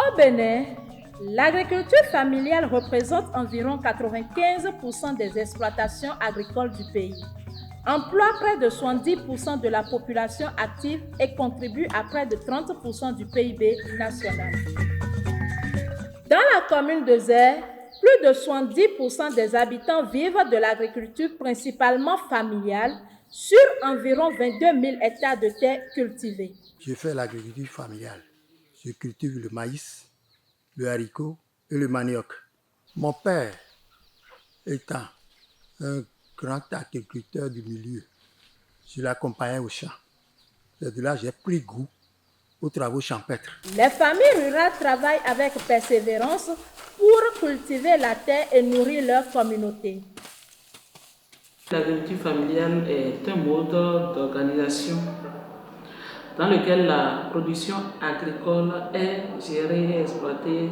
Au Bénin, l'agriculture familiale représente environ 95% des exploitations agricoles du pays, emploie près de 70% de la population active et contribue à près de 30% du PIB national. Dans la commune de Zé, plus de 70% des habitants vivent de l'agriculture principalement familiale sur environ 22 000 hectares de terres cultivées. Je fais l'agriculture familiale. Je cultive le maïs, le haricot et le manioc. Mon père étant un grand agriculteur du milieu, je l'accompagnais au champ. C'est de là que j'ai pris goût aux travaux champêtres. Les familles rurales travaillent avec persévérance pour cultiver la terre et nourrir leur communauté. L'agriculture familiale est un mode d'organisation dans lequel la production agricole est gérée et exploitée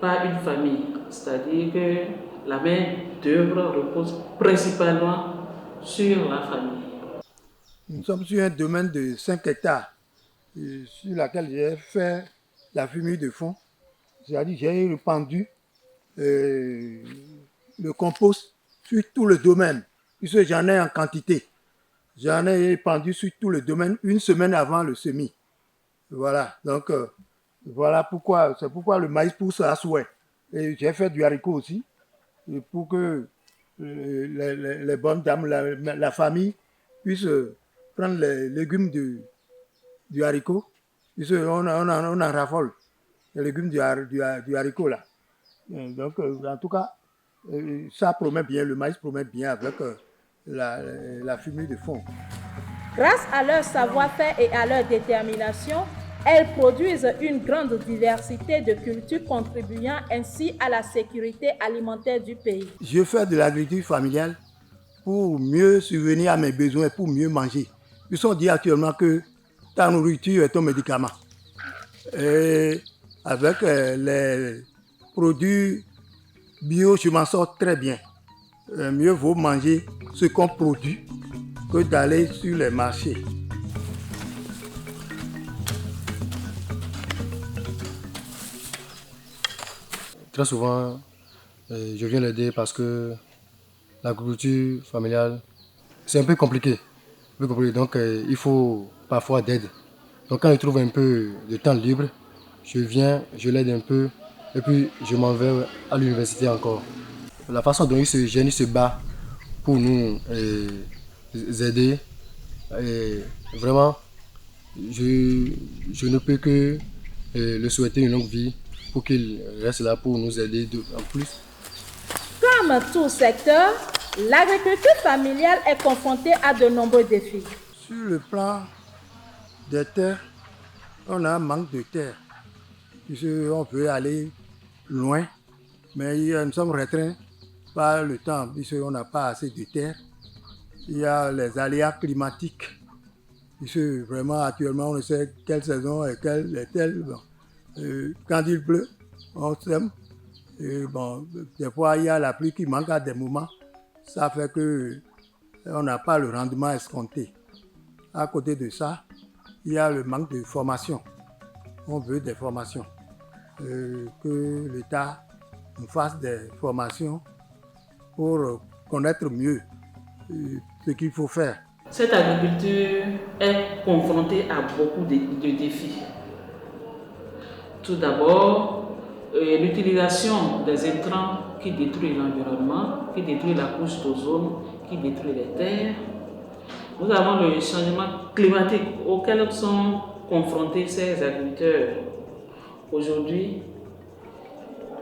par une famille. C'est-à-dire que la main-d'œuvre repose principalement sur la famille. Nous sommes sur un domaine de 5 hectares sur lequel j'ai fait la fumée de fond. C'est-à-dire que j'ai répandu le compost sur tout le domaine, puisque j'en ai en quantité. J'en ai répandu sur tout le domaine une semaine avant le semis. Voilà, donc voilà pourquoi, c'est pourquoi le maïs pousse à souhait. Et j'ai fait du haricot aussi, pour que les bonnes dames, la famille puisse prendre les légumes du haricot, puisqu'on en raffole, les légumes du haricot là. Donc en tout cas, ça promet bien, le maïs promet bien avec la fumée de fond. Grâce à leur savoir-faire et à leur détermination, elles produisent une grande diversité de cultures contribuant ainsi à la sécurité alimentaire du pays. Je fais de l'agriculture familiale pour mieux subvenir à mes besoins, pour mieux manger. Puisqu'on dit actuellement que ta nourriture est ton médicament. Et avec les produits bio, je m'en sors très bien. Mieux vaut manger ce qu'on produit que d'aller sur les marchés. Très souvent, je viens l'aider parce que l'agriculture familiale, c'est un peu compliqué. Donc, il faut parfois d'aide. Donc, quand je trouve un peu de temps libre, je viens, je l'aide un peu et puis je m'en vais à l'université encore. La façon dont il se bat pour nous aider, et vraiment, je ne peux que le souhaiter une longue vie pour qu'il reste là pour nous aider en plus. Comme tout secteur, l'agriculture familiale est confrontée à de nombreux défis. Sur le plan des terres, on a un manque de terre. On peut aller loin, mais nous sommes retreints par le temps, puisqu'on n'a pas assez de terre. Il y a les aléas climatiques, puisque vraiment actuellement on ne sait quelle saison et quelle est telle. Bon. Quand il pleut, on sème. Et bon, des fois il y a la pluie qui manque à des moments. Ça fait qu'on n'a pas le rendement escompté. À côté de ça, il y a le manque de formation. On veut des formations. Que l'État nous fasse des formations pour connaître mieux ce qu'il faut faire. Cette agriculture est confrontée à beaucoup de défis. Tout d'abord, l'utilisation des intrants qui détruisent l'environnement, qui détruisent la couche d'ozone, qui détruisent les terres. Nous avons le changement climatique auquel sont confrontés ces agriculteurs. Aujourd'hui,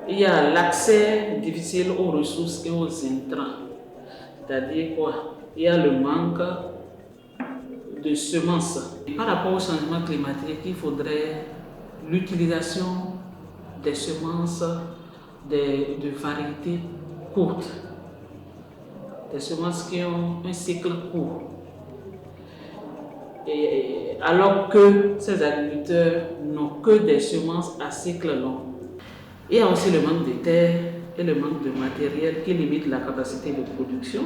il y a l'accès difficile aux ressources et aux intrants. C'est-à-dire quoi? Il y a le manque de semences. Par rapport au changement climatique, il faudrait l'utilisation des semences de variétés courtes, des semences qui ont un cycle court. Et alors que ces agriculteurs n'ont que des semences à cycle long. Il y a aussi le manque de terre et le manque de matériel qui limite la capacité de production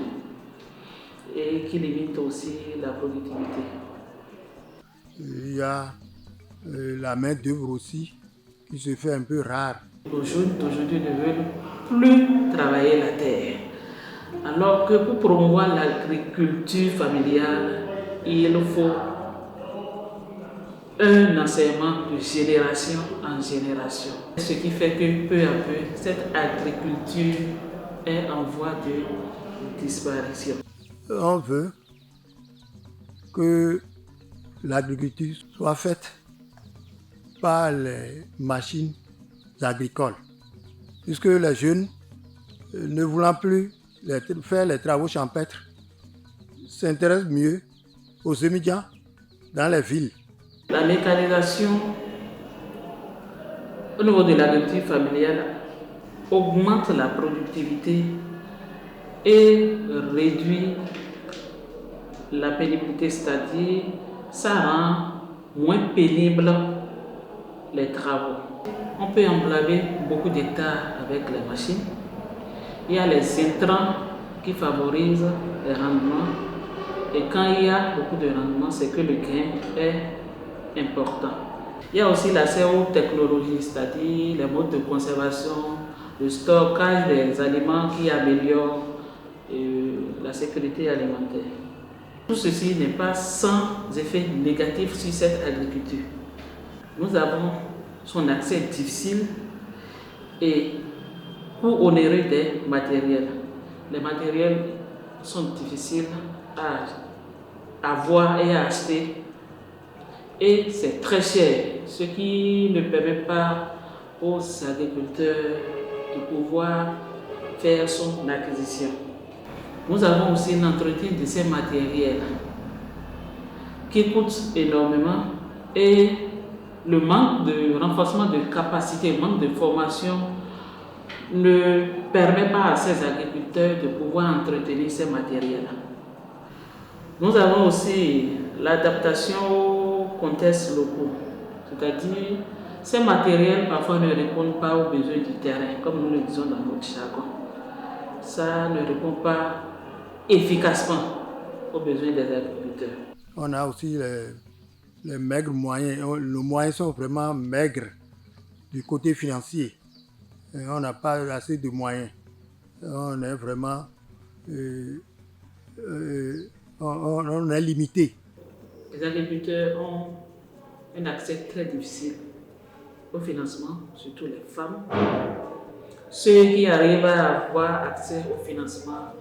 et qui limite aussi la productivité. Il y a la main-d'œuvre aussi qui se fait un peu rare. Les jeunes d'aujourd'hui ne veulent plus travailler la terre. Alors que pour promouvoir l'agriculture familiale, il faut un enseignement de génération en génération. Ce qui fait que peu à peu, cette agriculture est en voie de disparition. On veut que l'agriculture soit faite par les machines agricoles, puisque les jeunes, ne voulant plus faire les travaux champêtres, s'intéressent mieux aux immédiats dans les villes. La mécanisation au niveau de l'agriculture familiale augmente la productivité et réduit la pénibilité, c'est-à-dire ça rend moins pénible les travaux. On peut emblâmer beaucoup d'hectares avec les machines. Il y a les intrants qui favorisent les rendements. Et quand il y a beaucoup de rendement, c'est que le gain est important. Il y a aussi l'accès aux technologies, c'est-à-dire les modes de conservation, le stockage des aliments qui améliorent la sécurité alimentaire. Tout ceci n'est pas sans effet négatif sur cette agriculture. Nous avons son accès difficile et coût onéreux des matériels. Les matériels sont difficiles à avoir et à acheter et c'est très cher, ce qui ne permet pas aux agriculteurs de pouvoir faire son acquisition. Nous avons aussi un entretien de ces matériels qui coûte énormément et le manque de renforcement de capacité, le manque de formation ne permet pas à ces agriculteurs de pouvoir entretenir ces matériels. Nous avons aussi l'adaptation aux contextes locaux, c'est-à-dire ces matériels parfois ne répondent pas aux besoins du terrain, comme nous le disons dans notre jargon. Ça ne répond pas efficacement aux besoins des agriculteurs. On a aussi les maigres moyens. Les moyens sont vraiment maigres du côté financier. Et on n'a pas assez de moyens. On est vraiment on est limité. Les agriculteurs ont un accès très difficile au financement, surtout les femmes. Ceux qui arrivent à avoir accès au financement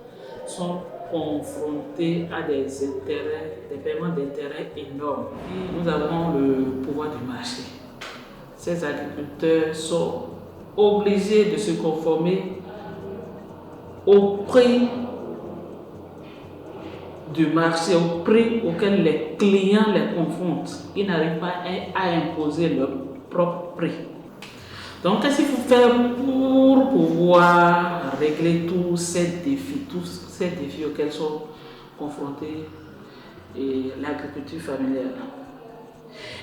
sont confrontés à des intérêts, des paiements d'intérêts énormes. Et nous avons le pouvoir du marché. Ces agriculteurs sont obligés de se conformer au prix du marché, au prix auquel les clients les confrontent. Ils n'arrivent pas à imposer leur propre prix. Donc, qu'est-ce qu'il faut faire pour pouvoir régler tous ces défis auxquels sont confrontés l'agriculture familiale?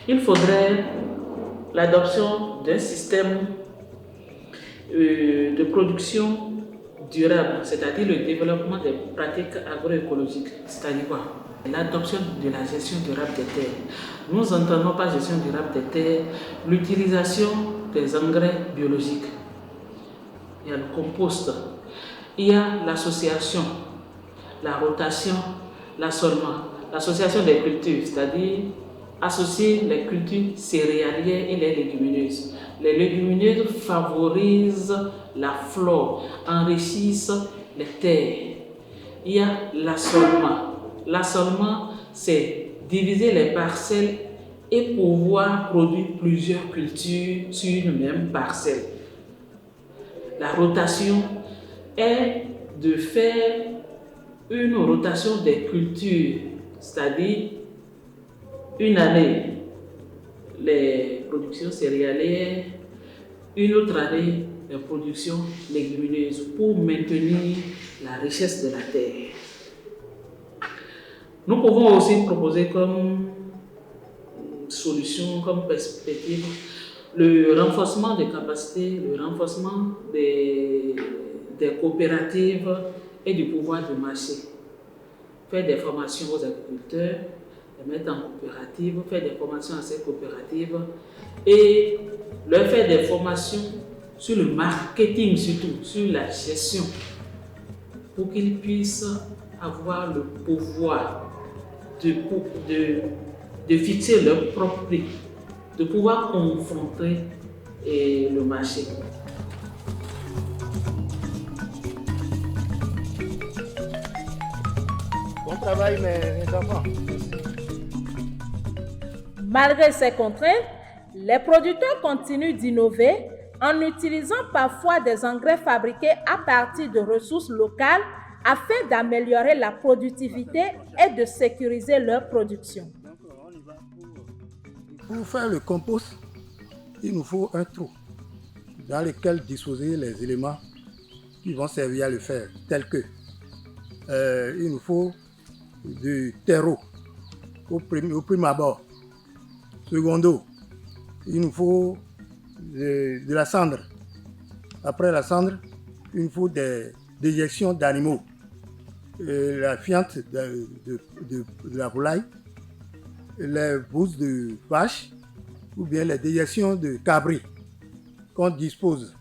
Il faudrait l'adoption d'un système de production durable, c'est-à-dire le développement des pratiques agroécologiques. C'est-à-dire quoi? L'adoption de la gestion durable des terres. Nous entendons par gestion durable des terres l'utilisation des engrais biologiques. Il y a le compost, il y a l'association, la rotation, l'assolement, l'association des cultures, c'est-à-dire associer les cultures céréalières et les légumineuses. Les légumineuses favorisent la flore, enrichissent les terres. Il y a l'assolement. L'assolement, c'est diviser les parcelles et pouvoir produire plusieurs cultures sur une même parcelle. La rotation est de faire une rotation des cultures, c'est-à-dire une année les productions céréalières, une autre année les productions légumineuses pour maintenir la richesse de la terre. Nous pouvons aussi proposer comme solution, comme perspective, le renforcement des capacités, le renforcement des coopératives et du pouvoir de marché. Faire des formations aux agriculteurs, les mettre en coopérative, faire des formations à ces coopératives et leur faire des formations sur le marketing surtout, sur la gestion, pour qu'ils puissent avoir le pouvoir de fixer leur propre prix, de pouvoir confronter le marché. Bon travail, mes enfants. Malgré ces contraintes, les producteurs continuent d'innover en utilisant parfois des engrais fabriqués à partir de ressources locales afin d'améliorer la productivité et de sécuriser leur production. Pour faire le compost, il nous faut un trou dans lequel disposer les éléments qui vont servir à le faire, tels que il nous faut du terreau au premier abord. Secondo, il nous faut de la cendre. Après la cendre, il nous faut des déjections d'animaux. La fiente de la volaille, les bousses de vache ou bien les déjections de cabri qu'on dispose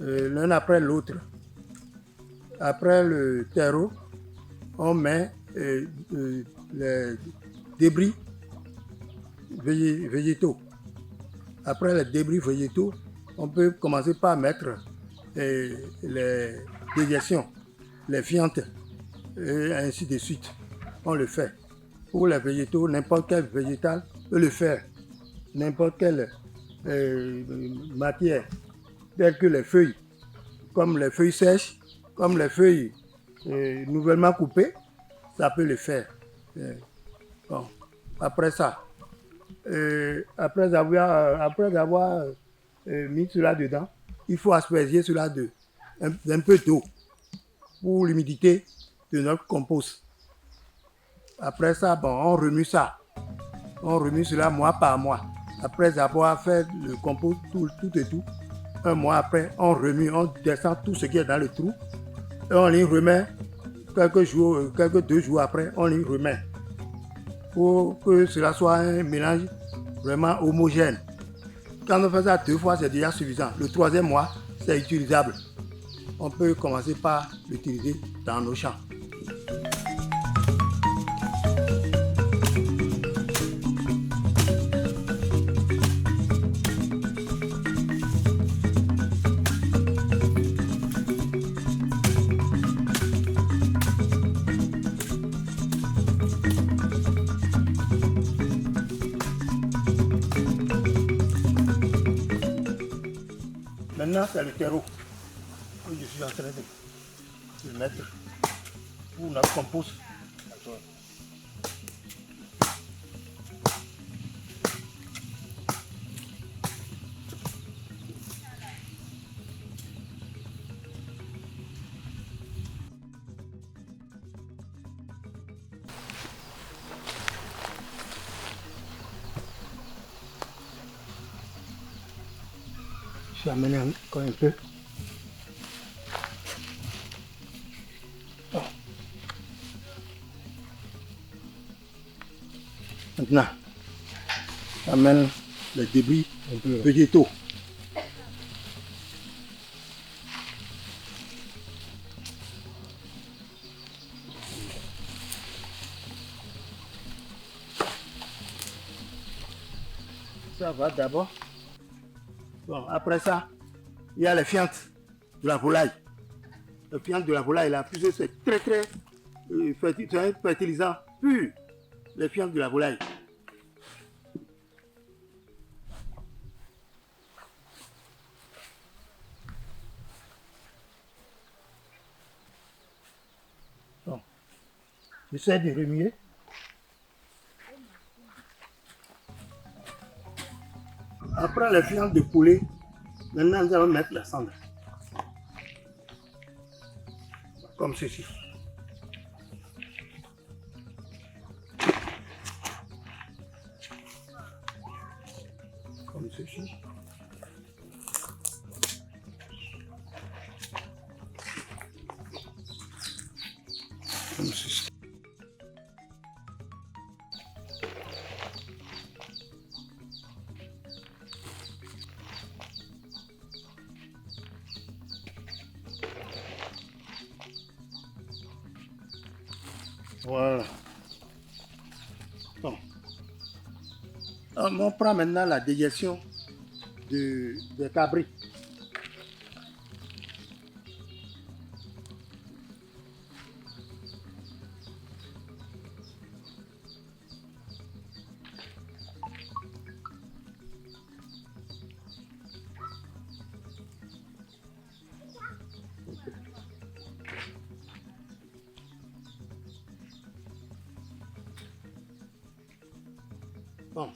l'un après l'autre. Après le terreau, on met les débris végétaux. Après les débris végétaux, on peut commencer par mettre les déjections, les fientes, et ainsi de suite. On le fait. Pour les végétaux, n'importe quel végétal peut le faire. N'importe quelle matière, telle que les feuilles, comme les feuilles sèches, comme les feuilles nouvellement coupées, ça peut le faire. Bon. Après ça, après avoir mis cela dedans, il faut asperger cela d'un peu d'eau pour l'humidité de notre compost. Après ça, bon, on remue ça. On remue cela mois par mois. Après avoir fait le compost tout et tout, un mois après, on remue, on descend tout ce qui est dans le trou et on y remet quelques 2 jours après, on y remet pour que cela soit un mélange vraiment homogène. Quand on fait ça 2 fois, c'est déjà suffisant. Le 3e mois, c'est utilisable. On peut commencer par l'utiliser dans nos champs. Maintenant, c'est le terreau que je suis en train de mettre pour notre compost. Je vais amener encore un peu. Bon. Maintenant, j'amène les débris végétaux. Ça va d'abord. Bon, après ça, il y a les fientes de la volaille. Les fientes de la volaille, là, puisque c'est très c'est un fertilisant pur. Les fientes de la volaille. Bon, j'essaie de remuer. Après les fientes de poulet, maintenant nous allons mettre la cendre. Comme ceci. Comme ceci. Comme ceci. Voilà. Bon. On prend maintenant la dégestion des cabris. Bon,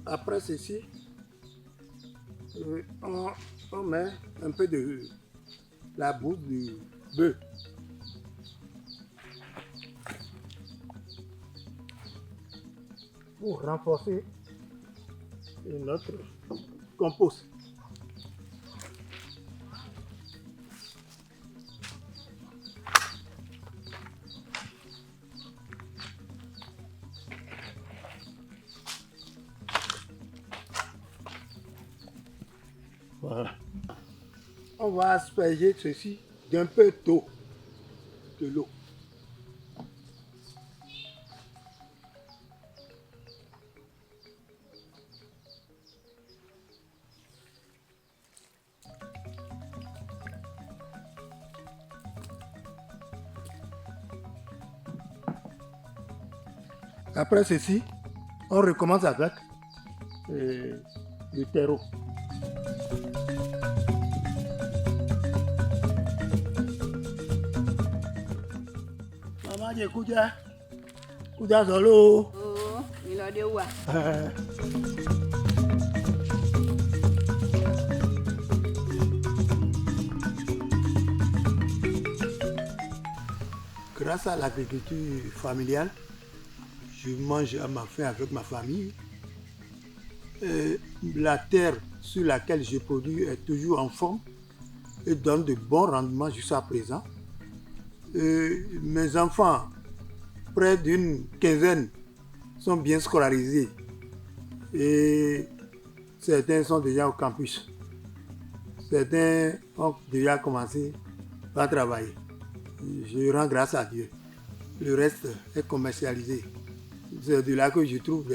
après ceci, on met un peu de la boue du bœuf. Pour renforcer notre compost. Voilà. On va asperger ceci d'un peu d'eau, de l'eau. Après ceci, on recommence avec le terreau. Maman, j'écoute, écoute solo. Oh, il a des ouah. Grâce à l'agriculture familiale, je mange à ma faim avec ma famille. La terre sur laquelle je produis est toujours en forme et donne de bons rendements jusqu'à présent. Mes enfants, près d'une quinzaine, sont bien scolarisés et certains sont déjà au campus. Certains ont déjà commencé à travailler. Je rends grâce à Dieu. Le reste est commercialisé. C'est de là que je trouve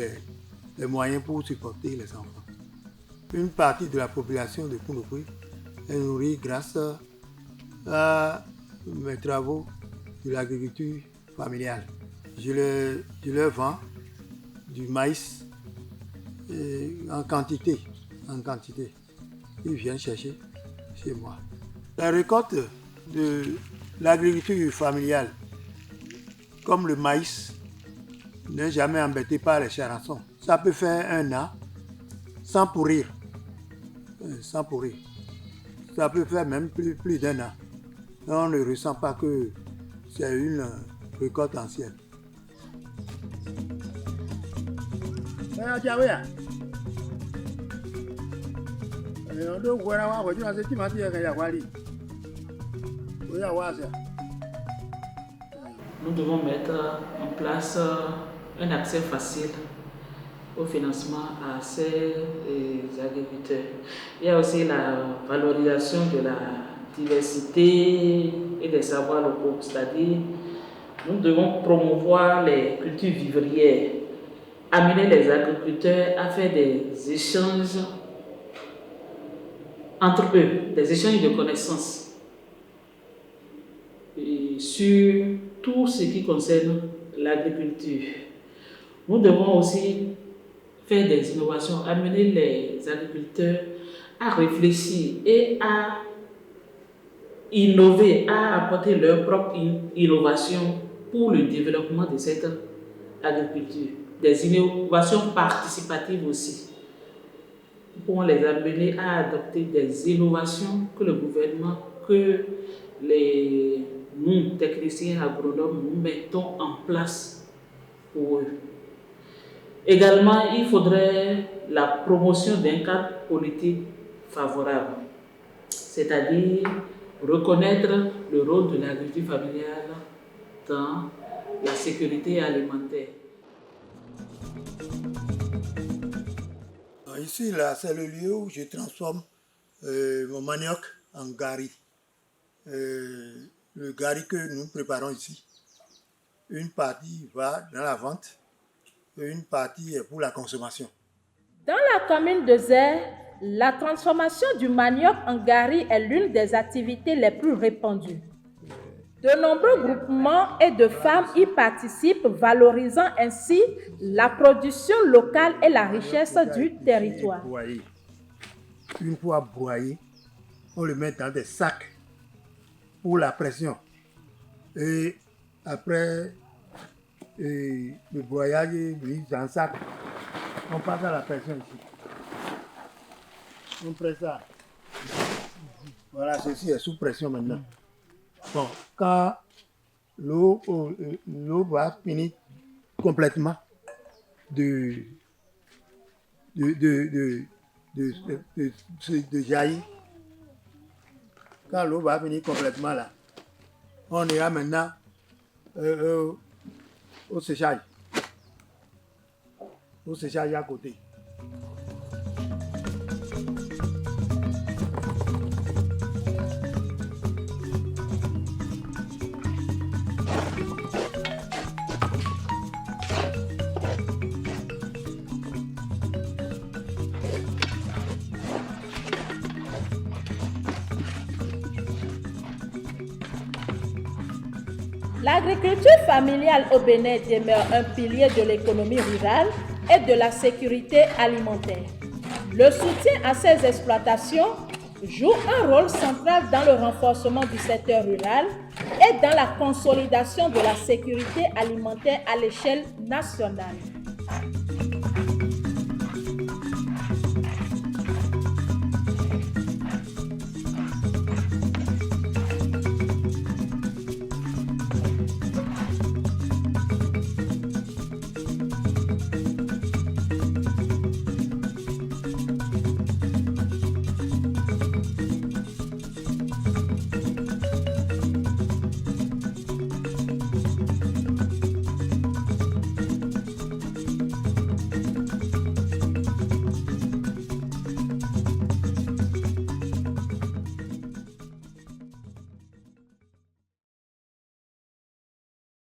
les moyens pour supporter les enfants. Une partie de la population de Kounopoué est nourrie grâce à mes travaux de l'agriculture familiale. Je leur vends du maïs en quantité. Ils viennent chercher chez moi. La récolte de l'agriculture familiale, comme le maïs, n'est jamais embêté par les charançons. Ça peut faire un an sans pourrir. Sans pourrir. Ça peut faire même plus d'un an. On ne ressent pas que c'est une récolte ancienne. Nous devons mettre en place un accès facile au financement à ces agriculteurs. Il y a aussi la valorisation de la diversité et des savoirs locaux, c'est-à-dire nous devons promouvoir les cultures vivrières, amener les agriculteurs à faire des échanges entre eux, des échanges de connaissances sur tout ce qui concerne l'agriculture. Nous devons aussi faire des innovations, amener les agriculteurs à réfléchir et à innover, à apporter leur propre innovation pour le développement de cette agriculture. Des innovations participatives aussi. Nous pouvons les amener à adopter des innovations que le gouvernement, que nous, techniciens agronomes, nous mettons en place pour eux. Également, il faudrait la promotion d'un cadre politique favorable, c'est-à-dire reconnaître le rôle de l'agriculture familiale dans la sécurité alimentaire. Ici, là, c'est le lieu où je transforme mon manioc en gari. Le gari que nous préparons ici Une partie va dans la vente et une partie est pour la consommation. Dans la commune de Zère, la transformation du manioc en gari est l'une des activités les plus répandues. De nombreux groupements et de femmes y participent, valorisant ainsi la production locale et la richesse du territoire. Une fois broyé, on le met dans des sacs pour la pression. Et après le broyage est mis dans le sac, on passe à la pression ici. On presse ça. Voilà, ceci est sous pression maintenant. Bon, quand l'eau va finir complètement de jaillir, quand l'eau va finir complètement là, on ira maintenant au séchage. Au séchage à côté. L'agriculture familiale au Bénin demeure un pilier de l'économie rurale et de la sécurité alimentaire. Le soutien à ces exploitations joue un rôle central dans le renforcement du secteur rural et dans la consolidation de la sécurité alimentaire à l'échelle nationale.